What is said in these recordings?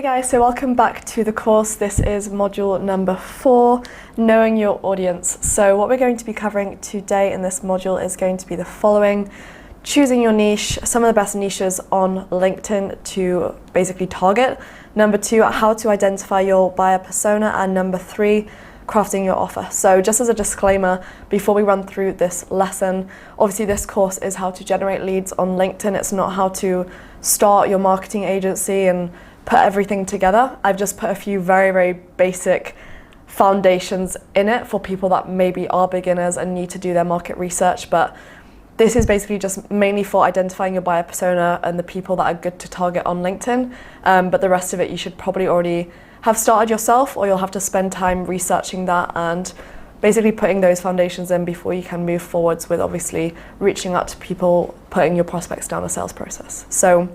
guys, so welcome back to the course. This is module number 4, knowing your audience. So what we're going to be covering today in this module is going to be the following: choosing your niche, some of the best niches on LinkedIn to basically target. Number 2, how to identify your buyer persona. And number 3, crafting your offer. So just as a disclaimer, before we run through this lesson, obviously this course is how to generate leads on LinkedIn. It's not how to start your marketing agency and put everything together. I've just put a few very, very basic foundations in it for people that maybe are beginners and need to do their market research. But this is basically just mainly for identifying your buyer persona and the people that are good to target on LinkedIn. But the rest of it you should probably already have started yourself, or you'll have to spend time researching that and basically putting those foundations in before you can move forwards with obviously reaching out to people, putting your prospects down the sales process. So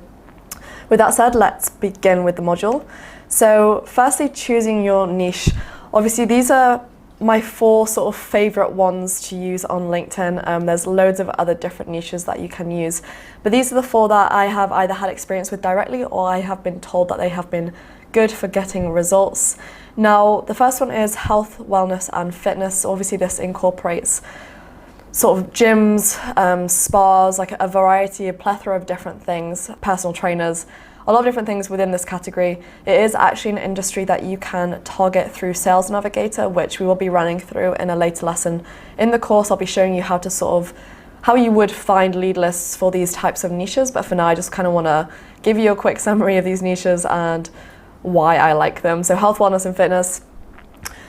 with that said, let's begin with the module. So firstly, choosing your niche. Obviously these are my 4 sort of favorite ones to use on LinkedIn. There's loads of other different niches that you can use, but these are the 4 that I have either had experience with directly or I have been told that they have been good for getting results. Now, the first one is health, wellness, and fitness. Obviously this incorporates sort of gyms, spas, like a variety, a plethora of different things, personal trainers, a lot of different things within this category. It is actually an industry that you can target through Sales Navigator, which we will be running through in a later lesson. In the course, I'll be showing you how to how you would find lead lists for these types of niches. But for now, I just kind of want to give you a quick summary of these niches and why I like them. So health, wellness, and fitness.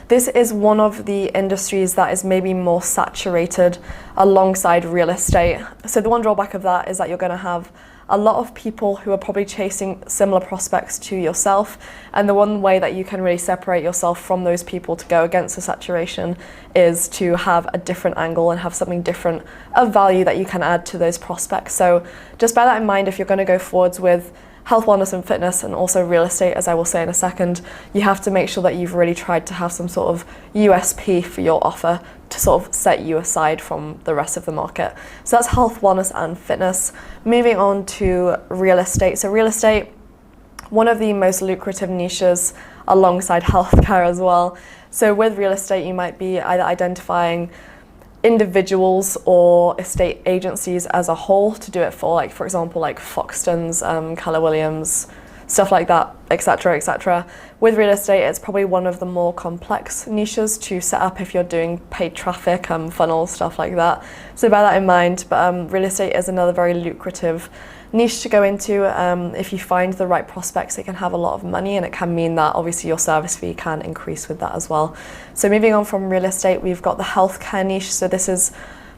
This is one of the industries that is maybe more saturated alongside real estate. So the one drawback of that is that you're going to have a lot of people who are probably chasing similar prospects to yourself. And the one way that you can really separate yourself from those people to go against the saturation is to have a different angle and have something different of value that you can add to those prospects. So just bear that in mind if you're going to go forwards with health, wellness, and fitness, and also real estate, as I will say in a second. You have to make sure that you've really tried to have some sort of USP for your offer to sort of set you aside from the rest of the market. So that's health, wellness, and fitness. Moving on to real estate. So real estate, one of the most lucrative niches alongside healthcare as well. So with real estate, you might be either identifying individuals or estate agencies as a whole to do it for, like for example like Foxtons, Keller Williams, stuff like that, etc., etc. With real estate, it's probably one of the more complex niches to set up if you're doing paid traffic, funnels, stuff like that. So bear that in mind. But real estate is another very lucrative niche to go into. If you find the right prospects, it can have a lot of money, and it can mean that obviously your service fee can increase with that as well. So moving on from real estate, we've got the healthcare niche. So this is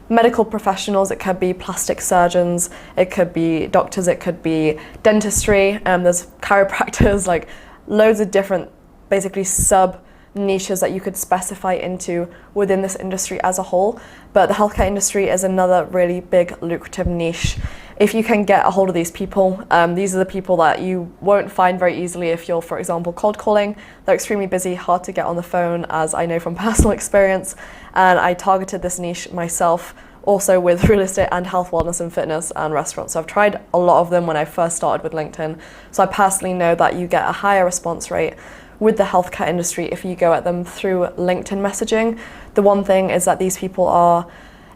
medical professionals. It could be plastic surgeons, it could be doctors, it could be dentistry, there's chiropractors, like loads of different basically sub niches that you could specify into within this industry as a whole. But the healthcare industry is another really big lucrative niche. If you can get a hold of these people, these are the people that you won't find very easily if you're, for example, cold calling. They're extremely busy, hard to get on the phone, as I know from personal experience. And I targeted this niche myself also with real estate and health, wellness, and fitness and restaurants. So I've tried a lot of them when I first started with LinkedIn. So I personally know that you get a higher response rate with the healthcare industry if you go at them through LinkedIn messaging. The one thing is that these people are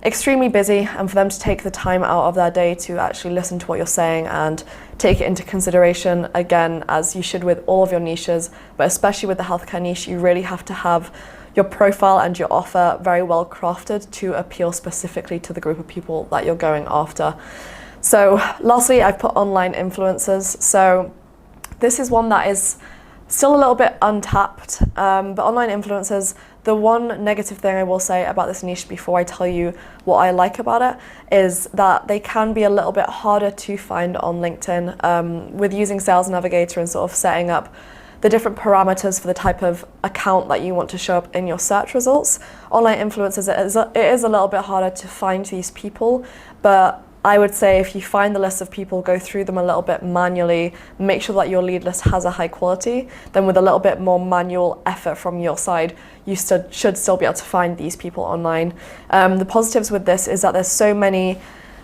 extremely busy, and for them to take the time out of their day to actually listen to what you're saying and take it into consideration, again, as you should with all of your niches, but especially with the healthcare niche, you really have to have your profile and your offer very well crafted to appeal specifically to the group of people that you're going after. So lastly, I've put online influencers. So this is one that is still a little bit untapped, but online influencers, the one negative thing I will say about this niche before I tell you what I like about it is that they can be a little bit harder to find on LinkedIn. With using Sales Navigator and sort of setting up the different parameters for the type of account that you want to show up in your search results, online influencers, it is a little bit harder to find these people. But I would say if you find the list of people, go through them a little bit manually, make sure that your lead list has a high quality, then with a little bit more manual effort from your side, you should still be able to find these people online. The positives with this is that there's so many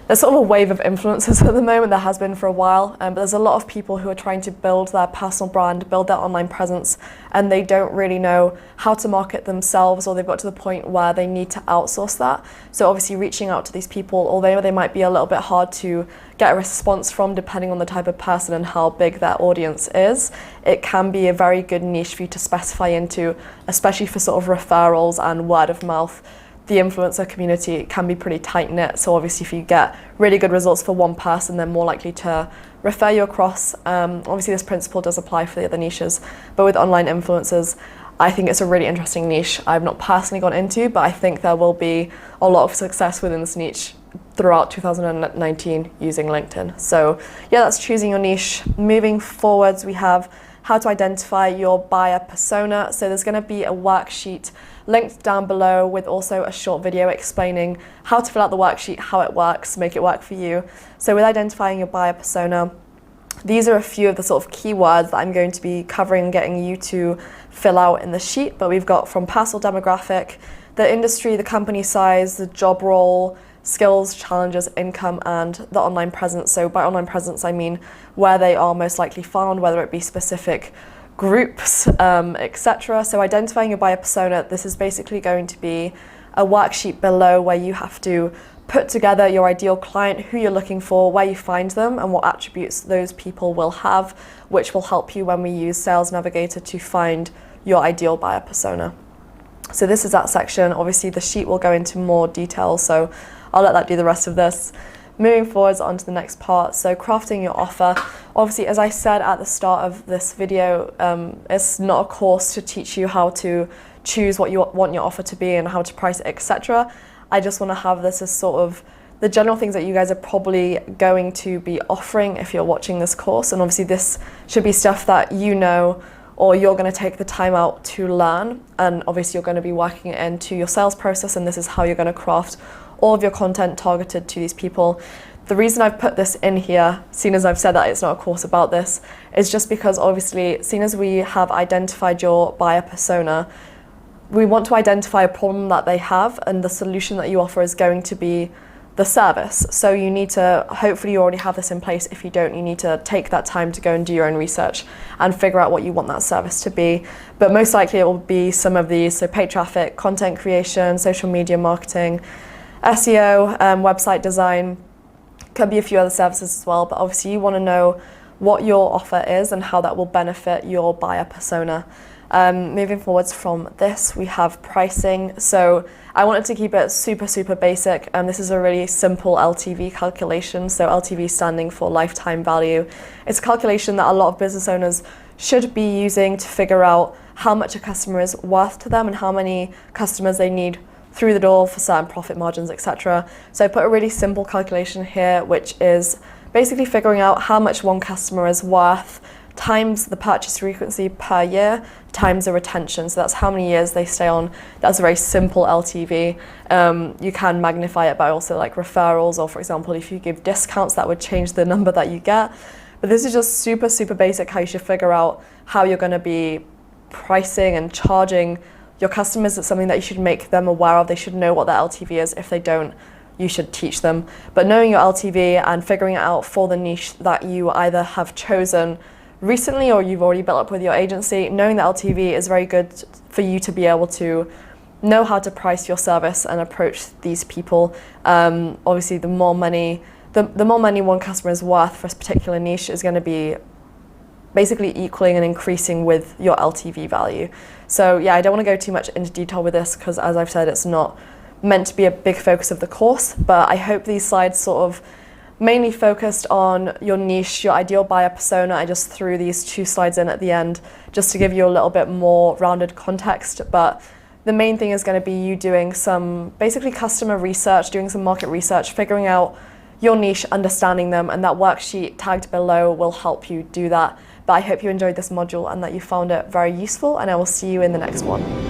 there's sort of a wave of influencers at the moment. There has been for a while, but there's a lot of people who are trying to build their personal brand, build their online presence, and they don't really know how to market themselves, or they've got to the point where they need to outsource that. So obviously reaching out to these people, although they might be a little bit hard to get a response from depending on the type of person and how big their audience is, it can be a very good niche for you to specify into, especially for sort of referrals and word of mouth. The influencer community can be pretty tight-knit, so obviously if you get really good results for one person, they're more likely to refer you across. Obviously this principle does apply for the other niches, but with online influencers, I think it's a really interesting niche I've not personally gone into, but I think there will be a lot of success within this niche throughout 2019 using LinkedIn. So yeah, that's choosing your niche. Moving forwards, we have how to identify your buyer persona. So there's going to be a worksheet linked down below with also a short video explaining how to fill out the worksheet, how it works, make it work for you. So with identifying your buyer persona, these are a few of the sort of keywords that I'm going to be covering and getting you to fill out in the sheet. But we've got from personal demographic, the industry, the company size, the job role, skills, challenges, income, and the online presence. So by online presence, I mean where they are most likely found, whether it be specific groups, etc. So identifying your buyer persona, this is basically going to be a worksheet below where you have to put together your ideal client, who you're looking for, where you find them, and what attributes those people will have, which will help you when we use Sales Navigator to find your ideal buyer persona. So this is that section. Obviously the sheet will go into more detail, so I'll let that do the rest of this. Moving forwards onto the next part, so crafting your offer. Obviously, as I said at the start of this video, it's not a course to teach you how to choose what you want your offer to be and how to price it, etc. I just want to have this as sort of the general things that you guys are probably going to be offering if you're watching this course. And obviously this should be stuff that you know, or you're going to take the time out to learn. And obviously you're going to be working it into your sales process, and this is how you're going to craft all of your content targeted to these people. The reason I've put this in here, seeing as I've said that it's not a course about this, is just because obviously, seeing as we have identified your buyer persona, we want to identify a problem that they have, and the solution that you offer is going to be the service. So you need to, hopefully you already have this in place. If you don't, you need to take that time to go and do your own research and figure out what you want that service to be. But most likely it will be some of these, so paid traffic, content creation, social media marketing, SEO, website design, could be a few other services as well, but obviously you want to know what your offer is and how that will benefit your buyer persona. Moving forwards from this, we have pricing. So I wanted to keep it super basic, and this is a really simple LTV calculation. So LTV standing for lifetime value. It's a calculation that a lot of business owners should be using to figure out how much a customer is worth to them and how many customers they need through the door for certain profit margins, etc. So I put a really simple calculation here, which is basically figuring out how much one customer is worth times the purchase frequency per year times the retention. So that's how many years they stay on. That's a very simple LTV. You can magnify it by also like referrals, or for example, if you give discounts, that would change the number that you get. But this is just super basic how you should figure out how you're going to be pricing and charging your customers. It's something that you should make them aware of. They should know what their LTV is. If they don't, you should teach them. But knowing your LTV and figuring it out for the niche that you either have chosen recently or you've already built up with your agency, knowing the LTV is very good for you to be able to know how to price your service and approach these people. Obviously, the more money one customer is worth for a particular niche is going to be basically equaling and increasing with your LTV value. So yeah, I don't want to go too much into detail with this because, as I've said, it's not meant to be a big focus of the course, but I hope these slides sort of mainly focused on your niche, your ideal buyer persona. I just threw these 2 slides in at the end just to give you a little bit more rounded context, but the main thing is going to be you doing some basically customer research, doing some market research, figuring out your niche, understanding them, and that worksheet tagged below will help you do that. But I hope you enjoyed this module and that you found it very useful, and I will see you in the next one.